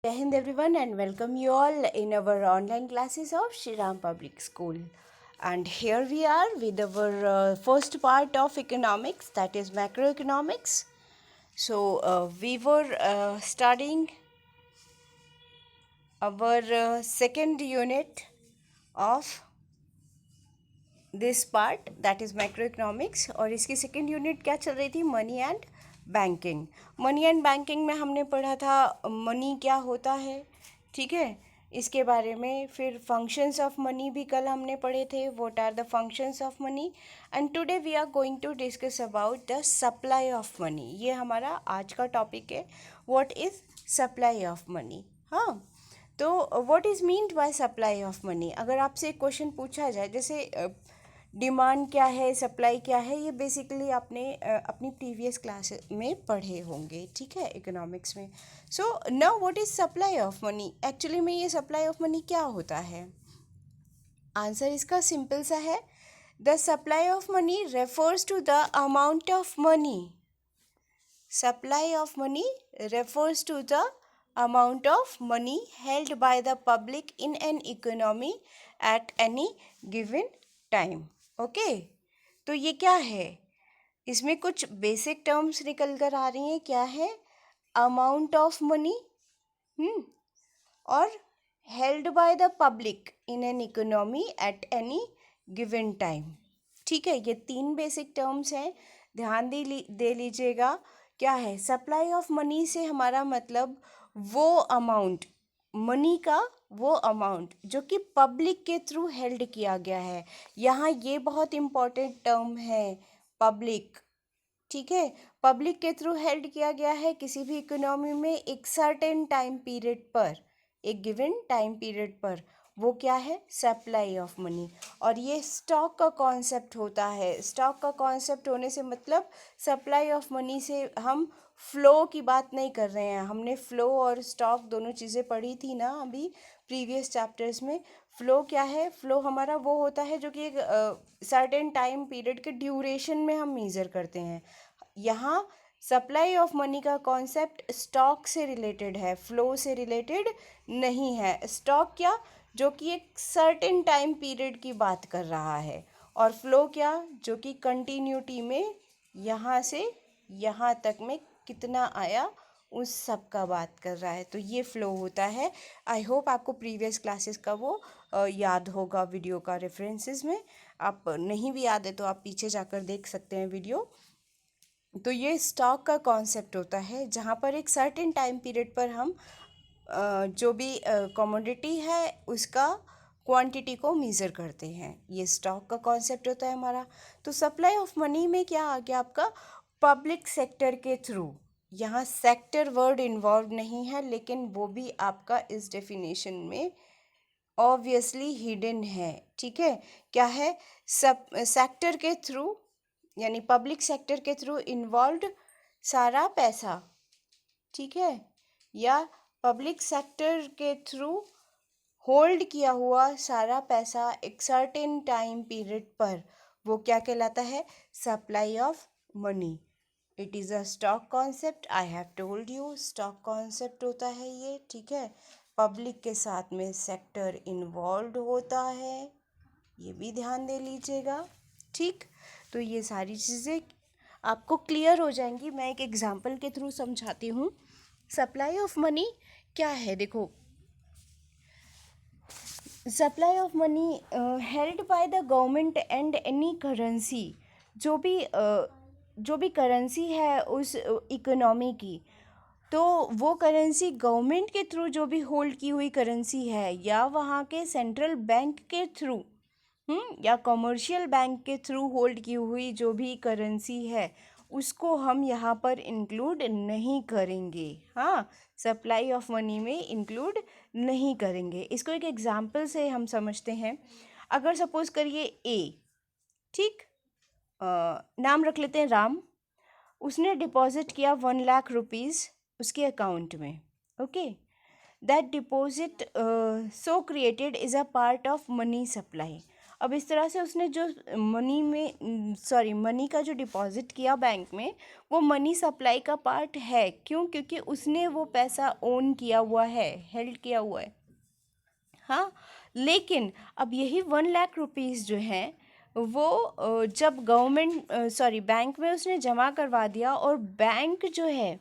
Jai Hind everyone and welcome you all in our online classes of Shri Ram Public School. And here we are with our first part of economics, that is macroeconomics. So we were studying our second unit of this part that is macro economics और इसकी second unit क्या चल रही थी money and banking. Money and banking में हमने पढ़ा था मनी क्या होता है, ठीक है, इसके बारे में। फिर फंक्शंस ऑफ मनी भी कल हमने पढ़े थे, what are the functions of money. And today we are going to discuss about the supply of money. ये हमारा आज का टॉपिक है, what is supply of money. हाँ, तो what is meant by supply of money. अगर आपसे एक क्वेश्चन पूछा जाए जैसे डिमांड क्या है, सप्लाई क्या है, ये बेसिकली आपने अपनी प्रीवियस क्लास में पढ़े होंगे, ठीक है, इकोनॉमिक्स में। So now what is supply of money. Actually में ये सप्लाई ऑफ मनी क्या होता है? आंसर इसका सिंपल सा है, the supply of money refers to the amount of money. Supply of money refers to the amount of money held by the public in an economy at any given time. Okay, तो ये क्या है? इसमें कुछ basic terms निकल कर आ रही हैं। क्या है? अमाउंट ऑफ मनी और held by the public in an economy at any given time. ठीक है, ये तीन बेसिक टर्म्स हैं, ध्यान दे लीजिएगा। क्या है? सप्लाई ऑफ मनी से हमारा मतलब वो अमाउंट, मनी का वो अमाउंट जो कि पब्लिक के थ्रू हेल्ड किया गया है। यहाँ ये बहुत इम्पॉर्टेंट टर्म है, पब्लिक। ठीक है, पब्लिक के थ्रू हेल्ड किया गया है किसी भी इकोनॉमी में एक सर्टेन टाइम पीरियड पर, एक गिवन टाइम पीरियड पर। वो क्या है? Supply of money. और ये स्टॉक का कॉन्सेप्ट होता है। स्टॉक का कॉन्सेप्ट होने से मतलब सप्लाई ऑफ मनी से हम फ्लो की बात नहीं कर रहे हैं। हमने फ्लो और स्टॉक दोनों चीज़ें पढ़ी थी ना अभी प्रीवियस चैप्टर्स में। फ्लो क्या है? फ्लो हमारा वो होता है जो कि एक सर्टेन टाइम पीरियड के ड्यूरेशन में हम मेज़र करते हैं। यहाँ सप्लाई ऑफ मनी का कॉन्सेप्ट स्टॉक से रिलेटेड है, फ्लो से रिलेटेड नहीं है। स्टॉक क्या? जो कि एक सर्टेन टाइम पीरियड की बात कर रहा है, और फ्लो क्या? जो कि कंटिन्यूटी में यहाँ से यहाँ तक में कितना आया उस सब का बात कर रहा है। तो ये फ्लो होता है। आई होप आपको प्रीवियस क्लासेस का वो याद होगा वीडियो का रेफरेंसेस में। आप नहीं भी याद है तो आप पीछे जाकर देख सकते हैं वीडियो। तो ये स्टॉक का कॉन्सेप्ट होता है जहाँ पर एक सर्टेन टाइम पीरियड पर हम जो भी कमोडिटी है उसका क्वांटिटी को मेज़र करते हैं। ये स्टॉक का कॉन्सेप्ट होता है हमारा। तो सप्लाई ऑफ मनी में क्या आ गया आपका? पब्लिक सेक्टर के थ्रू। यहाँ सेक्टर वर्ड इन्वॉल्व नहीं है, लेकिन वो भी आपका इस डेफिनेशन में ऑब्वियसली हिडन है। ठीक है, क्या है? सब सेक्टर के थ्रू, यानी पब्लिक सेक्टर के थ्रू इन्वॉल्व्ड सारा पैसा, ठीक है, या पब्लिक सेक्टर के थ्रू होल्ड किया हुआ सारा पैसा एक सर्टेन टाइम पीरियड पर, वो क्या कहलाता है? Supply of money. It is a stock concept. I have told you stock concept होता है ये, ठीक है। पब्लिक के साथ में सेक्टर इन्वॉल्व होता है, ये भी ध्यान दे लीजिएगा, ठीक। तो ये सारी चीज़ें आपको क्लियर हो जाएंगी। मैं एक एग्जांपल के थ्रू समझाती हूँ। सप्लाई ऑफ मनी क्या है? देखो, supply of money held by the government and any currency. जो भी करेंसी है उस इकोनॉमी की, तो वो करेंसी गवर्नमेंट के थ्रू जो भी होल्ड की हुई करेंसी है, या वहाँ के सेंट्रल बैंक के थ्रू, या कमर्शियल बैंक के थ्रू होल्ड की हुई जो भी करेंसी है, उसको हम यहाँ पर इंक्लूड नहीं करेंगे। हाँ, सप्लाई ऑफ मनी में इंक्लूड नहीं करेंगे। इसको एक एग्जांपल से हम समझते हैं। अगर सपोज करिए ए, ठीक, नाम रख लेते हैं राम, उसने डिपॉजिट किया 1 लाख रुपीज़ उसके अकाउंट में। Okay, that deposit so created is a part of money supply. अब इस तरह से उसने जो मनी का जो डिपॉजिट किया बैंक में, वो मनी सप्लाई का पार्ट है। क्यों? क्योंकि उसने वो पैसा ओन किया हुआ है, हेल्ड किया हुआ है। हाँ, लेकिन अब यही 1 लाख रुपीज़ जो हैं वो जब बैंक में उसने जमा करवा दिया, और बैंक जो है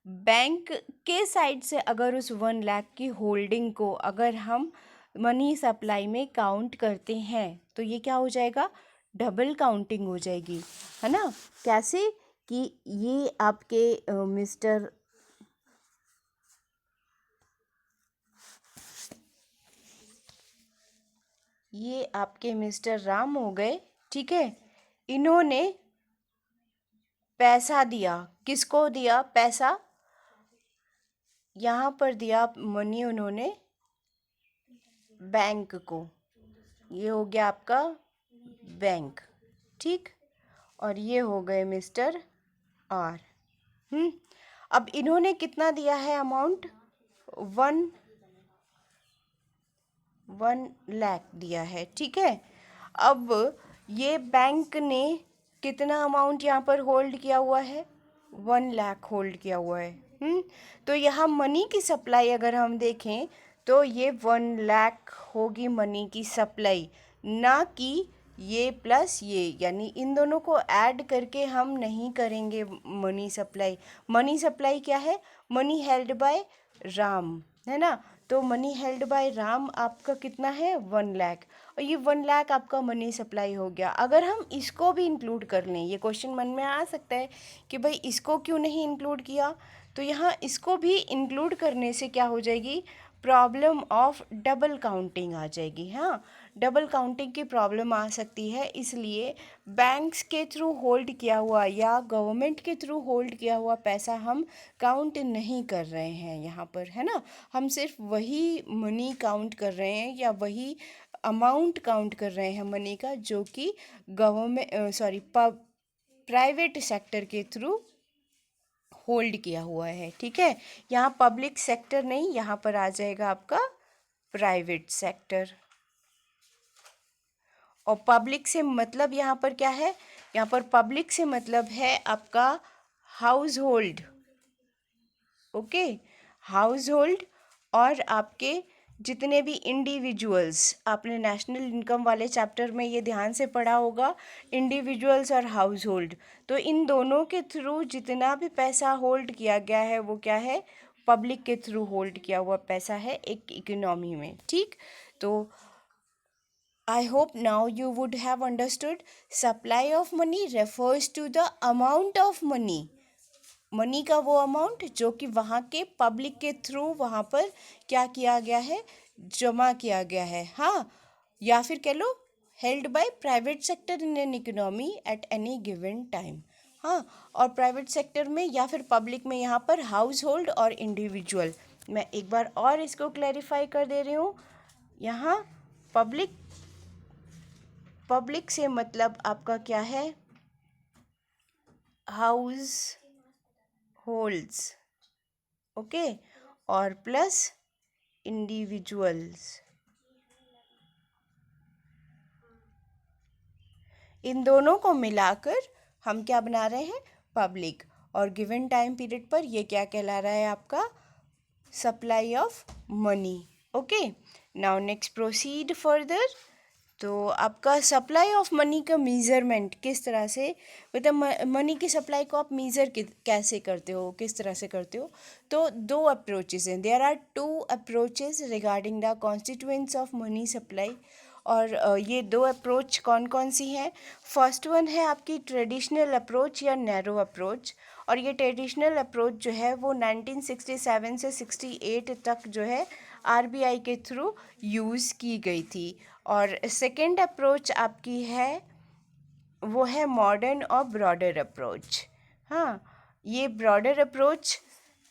बैंक के साइड से अगर उस 1 लाख की होल्डिंग को अगर हम मनी सप्लाई में काउंट करते हैं, तो ये क्या हो जाएगा? डबल काउंटिंग हो जाएगी, है ना? कैसे? कि ये आपके मिस्टर राम हो गए, ठीक है। इन्होंने पैसा दिया, किसको दिया पैसा? यहाँ पर दिया मनी उन्होंने बैंक को। ये हो गया आपका बैंक, ठीक। और ये हो गए मिस्टर आर। अब इन्होंने कितना दिया है अमाउंट? 1 लाख दिया है, ठीक है। अब ये बैंक ने कितना अमाउंट यहाँ पर होल्ड किया हुआ है? 1 लाख होल्ड किया हुआ है। तो यहाँ मनी की सप्लाई अगर हम देखें तो ये 1 लाख होगी मनी की सप्लाई, ना कि ये प्लस ये, यानी इन दोनों को ऐड करके हम नहीं करेंगे मनी सप्लाई। मनी सप्लाई क्या है? मनी हेल्ड बाय राम, है ना। तो मनी हेल्ड बाय राम आपका कितना है? 1 लाख। और ये 1 लाख आपका मनी सप्लाई हो गया। अगर हम इसको भी इंक्लूड कर लें, ये क्वेश्चन मन में आ सकता है कि भाई इसको क्यों नहीं इंक्लूड किया, तो यहाँ इसको भी इंक्लूड करने से क्या हो जाएगी? प्रॉब्लम ऑफ डबल काउंटिंग आ जाएगी। हाँ, डबल काउंटिंग की प्रॉब्लम आ सकती है, इसलिए बैंक्स के थ्रू होल्ड किया हुआ या गवर्नमेंट के थ्रू होल्ड किया हुआ पैसा हम काउंट नहीं कर रहे हैं यहाँ पर, है ना। हम सिर्फ वही मनी काउंट कर रहे हैं या वही अमाउंट काउंट कर रहे हैं मनी का, जो कि प्राइवेट सेक्टर के थ्रू होल्ड किया हुआ है, ठीक है। यहाँ पब्लिक सेक्टर नहीं, यहाँ पर आ जाएगा आपका प्राइवेट सेक्टर। और पब्लिक से मतलब यहाँ पर क्या है? यहाँ पर पब्लिक से मतलब है आपका house hold, okay. House hold और आपके जितने भी इंडिविजुअल्स, आपने नेशनल इनकम वाले चैप्टर में ये ध्यान से पढ़ा होगा, इंडिविजुअल्स और हाउस होल्ड। तो इन दोनों के थ्रू जितना भी पैसा होल्ड किया गया है वो क्या है? पब्लिक के थ्रू होल्ड किया हुआ पैसा है एक इकोनॉमी में, ठीक। तो I hope now you would have understood supply of money refers to the amount of money, money का वो अमाउंट जो कि वहाँ के पब्लिक के थ्रू वहाँ पर क्या किया गया है? जमा किया गया है। हाँ, या फिर कह लो held by private sector in an economy at any given time. हाँ, और प्राइवेट सेक्टर में या फिर पब्लिक में यहाँ पर हाउस होल्ड और इंडिविजुअल। मैं एक बार और इसको क्लैरिफाई कर दे रही हूँ। यहाँ पब्लिक से मतलब आपका क्या है? हाउस होल्ड्स, ओके, और प्लस इंडिविजुअल्स। इन दोनों को मिलाकर हम क्या बना रहे हैं? पब्लिक। और गिवन टाइम पीरियड पर ये क्या कहला रहा है? आपका supply of money, okay. Now next proceed further. तो आपका सप्लाई ऑफ मनी का मेज़रमेंट किस तरह से, मतलब मनी की सप्लाई को आप मेज़र कैसे करते हो, किस तरह से करते हो? तो दो अप्रोचेस हैं, there are 2 approaches regarding the constituents of money supply. और ये 2 अप्रोच कौन कौन सी हैं? फर्स्ट वन है आपकी ट्रेडिशनल अप्रोच या नैरो अप्रोच। और ये ट्रेडिशनल अप्रोच जो है वो 1967 से 68 तक जो है आरबीआई के थ्रू यूज़ की गई थी। और सेकेंड अप्रोच आपकी है वो है मॉडर्न और ब्रॉडर अप्रोच। हाँ, ये ब्रॉडर अप्रोच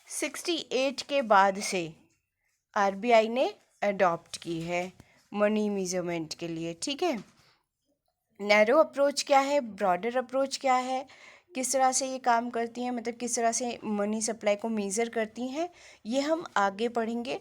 68 के बाद से आरबीआई ने अडॉप्ट की है मनी मेजरमेंट के लिए, ठीक है। नैरो अप्रोच क्या है, ब्रॉडर अप्रोच क्या है, किस तरह से ये काम करती हैं, मतलब किस तरह से मनी सप्लाई को मेज़र करती हैं, ये हम आगे पढ़ेंगे।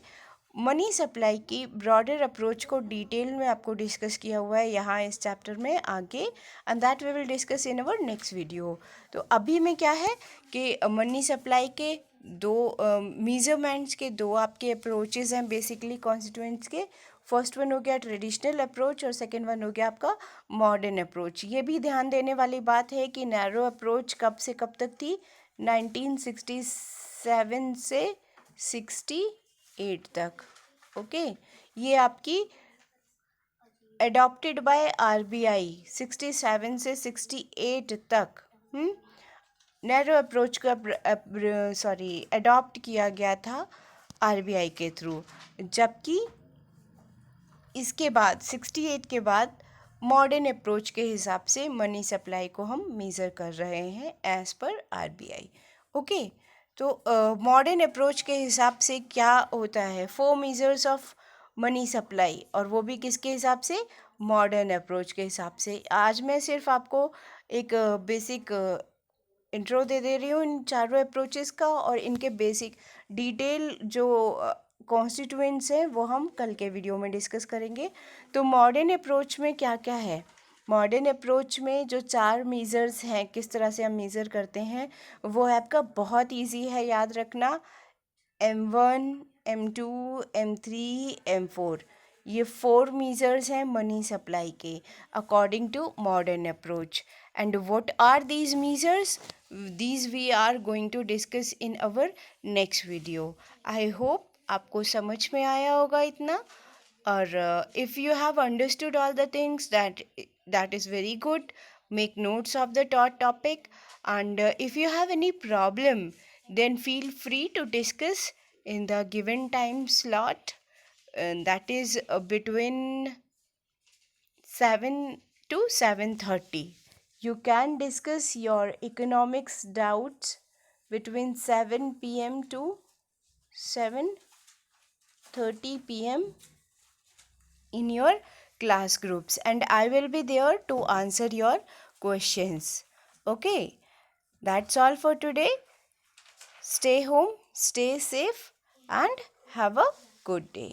मनी सप्लाई की ब्रॉडर अप्रोच को डिटेल में आपको डिस्कस किया हुआ है यहाँ इस चैप्टर में आगे, and that we will discuss in our next video. तो अभी में क्या है कि मनी सप्लाई के दो मेजरमेंट्स के दो आपके अप्रोचेस हैं बेसिकली कॉन्स्टिट्यूएंट्स के। फर्स्ट वन हो गया ट्रेडिशनल अप्रोच और सेकंड वन हो गया आपका मॉडर्न अप्रोच। ये भी ध्यान देने वाली बात है कि नैरो अप्रोच कब से कब तक थी, 1967 से 68 तक। ओके, ये आपकी अडॉप्टेड बाय आरबीआई 67 से 68 तक नैरो अप्रोच का अडॉप्ट किया गया था आरबीआई के थ्रू, जबकि इसके बाद 68 के बाद मॉडर्न अप्रोच के हिसाब से मनी सप्लाई को हम मेज़र कर रहे हैं एज पर आरबीआई। ओके, तो मॉडर्न अप्रोच के हिसाब से क्या होता है, 4 मेजर्स ऑफ मनी सप्लाई, और वो भी किसके हिसाब से, मॉडर्न अप्रोच के हिसाब से। आज मैं सिर्फ आपको एक बेसिक इंट्रो दे रही हूँ इन चारों अप्रोचेस का, और इनके बेसिक डिटेल जो कॉन्स्टिट्यूएंट्स हैं वो हम कल के वीडियो में डिस्कस करेंगे। तो मॉडर्न अप्रोच में क्या क्या है, मॉडर्न अप्रोच में जो 4 मेज़र्स हैं किस तरह से हम मेज़र करते हैं वो है आपका बहुत इजी है याद रखना, M1, M2, M3, M4। ये 4 मेजर्स हैं मनी सप्लाई के according to modern approach. And what are these measures, these we are going to discuss in our next video. I hope आपको समझ में आया होगा इतना, और if you have understood all the things that is very good. Make notes of the topic, and if you have any problem then feel free to discuss in the given time slot, and that is between 7 to 7:30. You can discuss your economics doubts between 7 p.m. to 7:30 p.m. in your class groups, and I will be there to answer your questions. Okay, that's all for today. Stay home, stay safe, and have a good day.